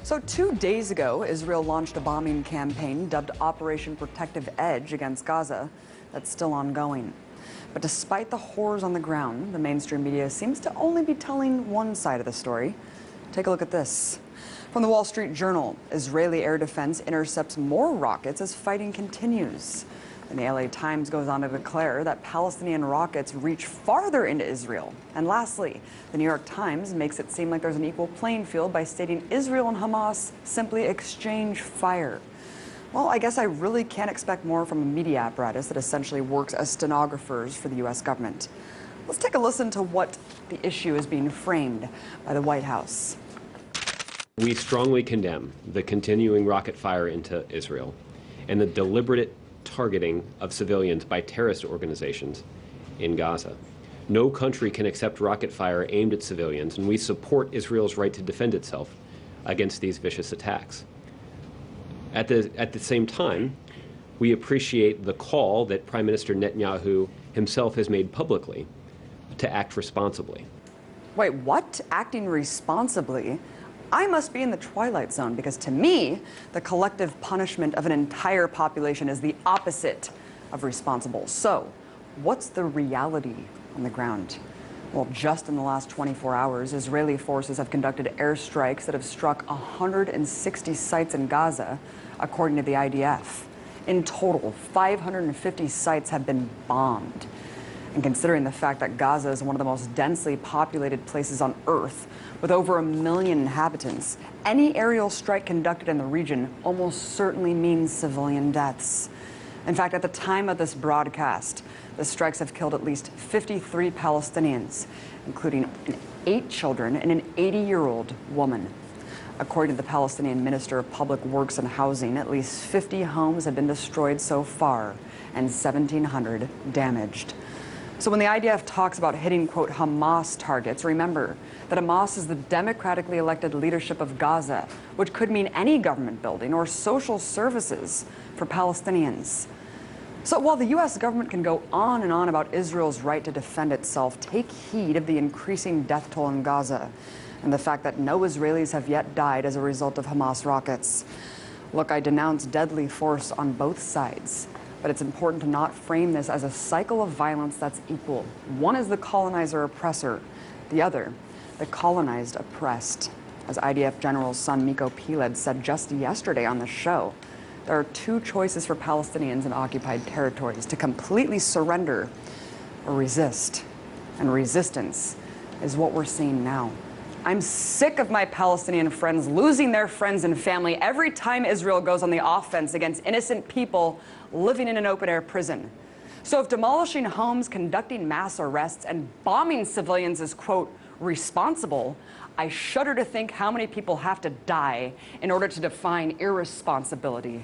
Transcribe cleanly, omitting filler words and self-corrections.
So 2 days ago, Israel launched a bombing campaign dubbed Operation Protective Edge against Gaza that's still ongoing. But despite the horrors on the ground, the mainstream media seems to only be telling one side of the story. Take a look at this. From the Wall Street Journal, Israeli air defense intercepts more rockets as fighting continues. And the LA Times goes on to declare that Palestinian rockets reach farther into Israel. And lastly, the New York Times makes it seem like there's an equal playing field by stating Israel and Hamas simply exchange fire. Well, I guess I really can't expect more from a media apparatus that essentially works as stenographers for the U.S. government. Let's take a listen to what the issue is being framed by the White House. We strongly condemn the continuing rocket fire into Israel and the deliberate targeting of civilians by terrorist organizations in Gaza. No country can accept rocket fire aimed at civilians, and we support Israel's right to defend itself against these vicious attacks. At the same time, we appreciate the call that Prime Minister Netanyahu himself has made publicly to act responsibly. Wait, what? Acting responsibly? I must be in the twilight zone, because to me, the collective punishment of an entire population is the opposite of responsible. So, what's the reality on the ground? Well, just in the last 24 hours, Israeli forces have conducted airstrikes that have struck 160 sites in Gaza, according to the IDF. In total, 550 sites have been bombed. And considering the fact that Gaza is one of the most densely populated places on Earth, with over 1 million inhabitants, any aerial strike conducted in the region almost certainly means civilian deaths. In fact, at the time of this broadcast, the strikes have killed at least 53 Palestinians, including 8 children and an 80-year-old woman. According to the Palestinian Minister of Public Works and Housing, at least 50 homes have been destroyed so far and 1,700 damaged. So when the IDF talks about hitting, quote, Hamas targets, remember that Hamas is the democratically elected leadership of Gaza, which could mean any government building or social services for Palestinians. So while the U.S. government can go on and on about Israel's right to defend itself, take heed of the increasing death toll in Gaza and the fact that no Israelis have yet died as a result of Hamas rockets. Look, I denounce deadly force on both sides. But it's important to not frame this as a cycle of violence that's equal. One is the colonizer-oppressor, the other, the colonized oppressed. As IDF General's son Miko Piled said just yesterday on the show, there are 2 choices for Palestinians in occupied territories: to completely surrender or resist. And resistance is what we're seeing now. I'm sick of my Palestinian friends losing their friends and family every time Israel goes on the offense against innocent people living in an open-air prison. So if demolishing homes, conducting mass arrests, and bombing civilians is, quote, responsible, I shudder to think how many people have to die in order to define irresponsibility.